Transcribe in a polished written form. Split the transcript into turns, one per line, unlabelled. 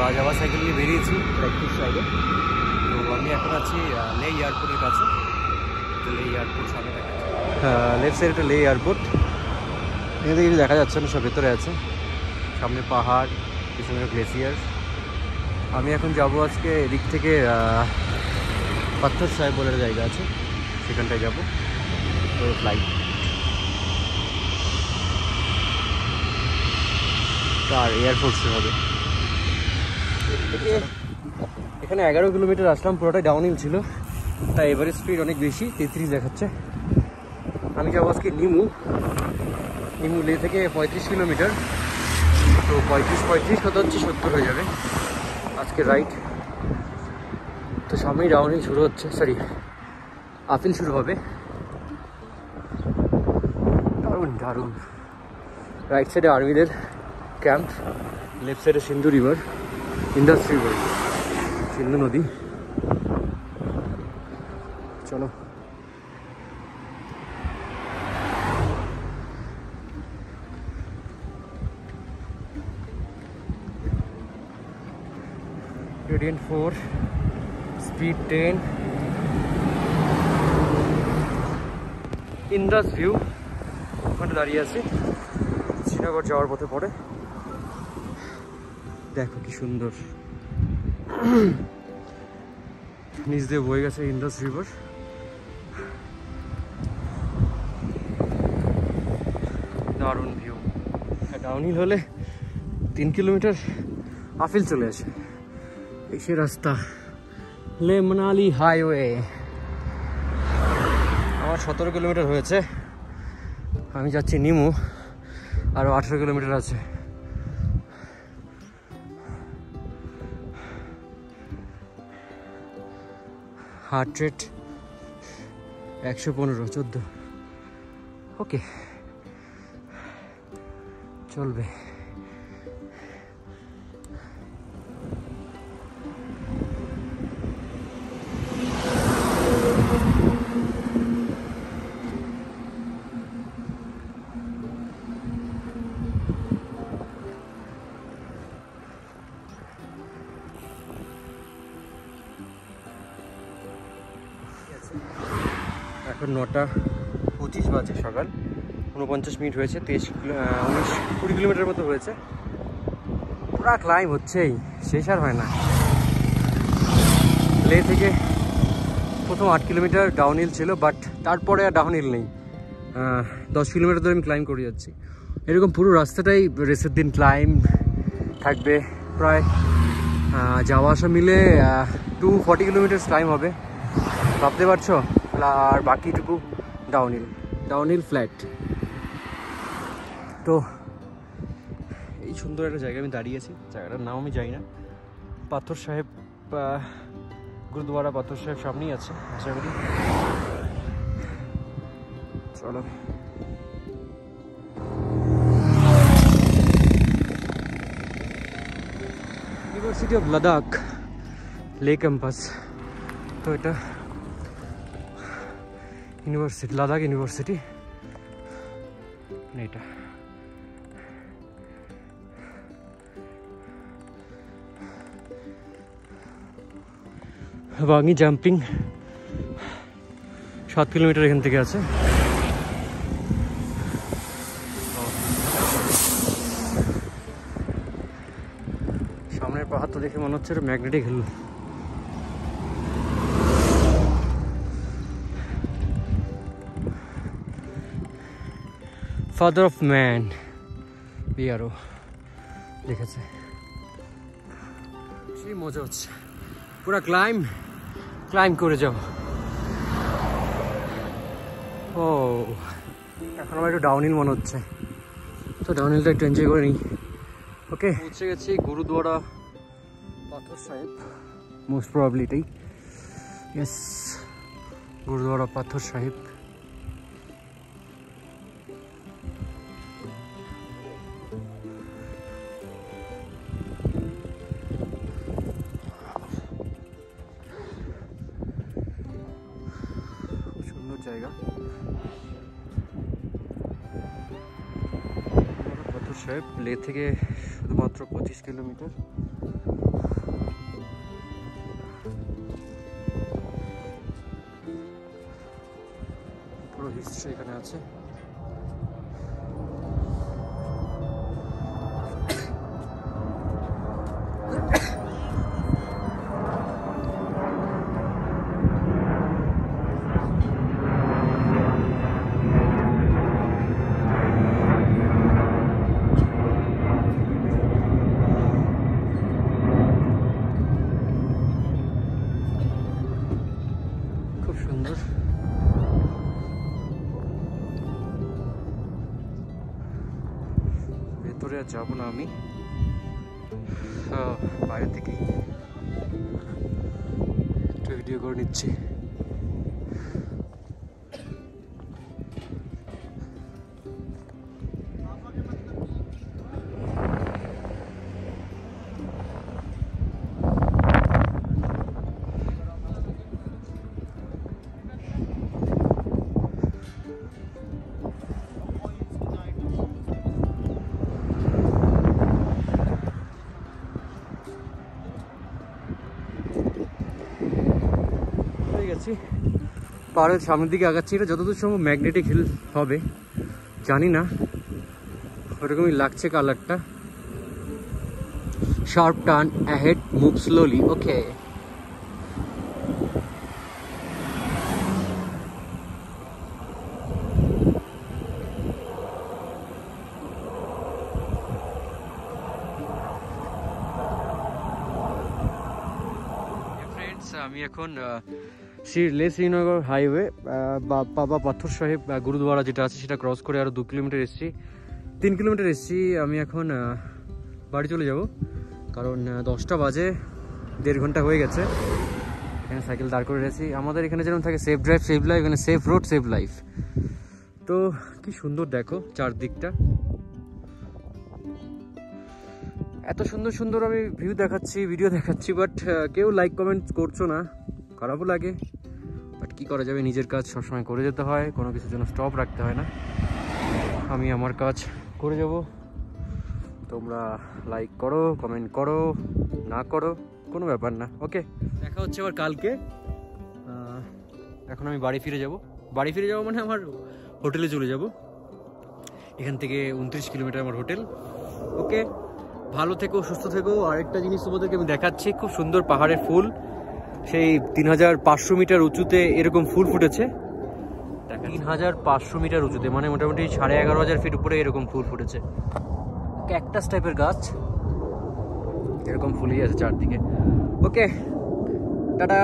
আজ আবার সাইকেল নিয়ে বেরিয়েছি প্র্যাকটিস সাইডে। তো আমি এখন আছি লে এয়ারপোর্টের কাছে। তো লে এয়ারপোর্ট সামনে দেখা যাচ্ছে, লেফট সাইডে লে এয়ারপোর্ট। এখান থেকে কিছু দেখা যাচ্ছে না, সব ভেতরে আছে। সামনে পাহাড়, পিছনে গ্লেসিয়ার। আমি এখন যাবো আজকে এদিক থেকে পাথর সাহেব বলে জায়গা আছে, সেখানটায় যাবো। তো ফ্লাইট আর এয়ারফোর্সে হবে। এখানে 11 কিলোমিটার আসলাম, পুরোটাই ডাউনহিল ছিল, তাই এভারেজ স্পিড অনেক বেশি, 33 দেখাচ্ছে। আমি যাবো আজকে নিমু লে থেকে 35 কিলোমিটার। তো 35 কত হচ্ছে 70 হয়ে যাবে আজকে রাইড। তো সামনেই ডাউনহিল শুরু হচ্ছে, সরি আপিল শুরু হবে। দারুণ দারুণ। রাইট সাইডে আর্মিদের ক্যাম্প, লেফট সাইডে সিন্ধু রিভার, ইন্দাস রিভার, সিন্ধু নদী। চলো Gradient 4, speed 10, ইন্দাস ভিউ। ওখানে দাঁড়িয়ে আছি, শ্রীনগর যাওয়ার পথে পড়ে। দেখো কি সুন্দর, নিচ দিয়ে বয়ে গেছে ইন্দাস রিভার। দারুণ ভিউ। ডাউনহিল হলে 3 কিলোমিটার আফিল চলে আসে। এই সে রাস্তা, লে মানালি হাইওয়ে। আমার 17 কিলোমিটার হয়েছে, আমি যাচ্ছি নিমু, আরও 18 কিলোমিটার আছে। Heart rate 115, 14। ওকে, চলবে। এখন 9:25 বাজে, সকাল 49 মিনিট হয়েছে। 20 কিলোমিটার মতো হয়েছে। পুরা ক্লাইম হচ্ছেই, শেষ আর হয় না। লে থেকে প্রথম 8 কিলোমিটার ডাউনহিল ছিল, বাট তারপরে আর ডাউনহিল নেই। 10 কিলোমিটার ধরে আমি ক্লাইম করে যাচ্ছি। এরকম পুরো রাস্তাটাই রেসের দিন ক্লাইম থাকবে। প্রায় যাওয়া আসা মিলে 240 কিলোমিটার ক্লাইম হবে, ভাবতে পারছো। আর বাকিটুকু ডাউনহিল ফ্ল্যাট। তো এই সুন্দর একটা জায়গায় আমি দাঁড়িয়েছি, জায়গাটার নাম আমি জানি না। পাথর সাহেব গুরুদুয়ারা, পাথর সাহেব সামনেই আছে আশা করি। চলো ইউনিভার্সিটি অফ লাদাখ, লে ক্যাম্পাস। তো এটা ইউনিভার্সিটি, লাদাখ ইউনিভার্সিটি এটা। বাঙি জাম্পিং 7 কিলোমিটার এখান থেকে আছে। সামনের পাহাড়টা দেখে মনে হচ্ছে magnetic hill. Father of man BRO লিখেছে। সেই মজা হচ্ছে, পুরা ক্লাইম করে যাও। ও এখন আমার একটু ডাউনহিল মনে হচ্ছে, তো ডাউনহিলটা একটু এনজয় করে নিই। ওকে, পৌঁছে গেছি গুরুদুয়ারা পাথর সাহেব, মোস্ট প্রবাবলি এটাই। ইয়েস, গুরুদুয়ারা পাথর সাহেব। সুন্দর জায়গা। পাথর সাহেব লে থেকে শুধুমাত্র 25 কিলোমিটার। হিস্ট্রি এখানে আছে। খুব সুন্দর। ভেতরে আর যাবো না আমি, বাইরে থেকেই একটু ভিডিও করে নিচ্ছি। পাহাড়ের সামনের দিকে আগাচ্ছি। এটা যতদূর সম্ভব ম্যাগনেটিক হিল হবে, জানি না, ওরকমই লাগছে কালারটা। Sharp turn ahead, move slowly. Okay, আমি এখন লে শ্রীনগর হাইওয়ে বাবা পাথর সাহেব গুরুদুয়ারা যেটা আছে সেটা ক্রস করে আরও 2 কিলোমিটার এসেছি, 3 কিলোমিটার এসেছি। আমি এখন বাড়ি চলে যাব, কারণ 10টা বাজে, 1.5 ঘন্টা হয়ে গেছে। এখানে সাইকেল দাঁড় করে রেখেছি। আমাদের এখানে যেরকম থাকে সেফ ড্রাইভ সেভ লাইফ, এখানে সেফ রোড সেভ লাইফ। তো কি সুন্দর দেখো চারদিকটা, এত সুন্দর সুন্দর আমি ভিউ দেখাচ্ছি, ভিডিও দেখাচ্ছি, বাট কেউ লাইক কমেন্ট করছো না, খারাপও লাগে। বাট কী করা যাবে, নিজের কাজ সবসময় করে যেতে হয়, কোনো কিছুর জন্য স্টপ রাখতে হয় না। আমি আমার কাজ করে যাব, তোমরা লাইক করো, কমেন্ট করো, না করো, কোনো ব্যাপার না। ওকে, দেখা হচ্ছে আবার কালকে। এখন আমি বাড়ি ফিরে যাব। বাড়ি ফিরে যাব মানে আমার হোটেলে চলে যাব। এখান থেকে 29 কিলোমিটার আমার হোটেল। ওকে, ভালো থেকো, সুস্থ থেকো। আরেকটা জিনিস তোমাদেরকে আমি দেখাচ্ছি, খুব সুন্দর পাহাড়ের ফুল। সেই 3500 মিটার উঁচুতে এরকম ফুল ফুটেছে। 3500 মিটার উঁচুতে, মানে মোটামুটি 11,500 ফিট উপরে এরকম ফুল ফুটেছে। ক্যাকটাস টাইপের গাছ, এরকম ফুলই আছে চারদিকে। ওকে, টাটা।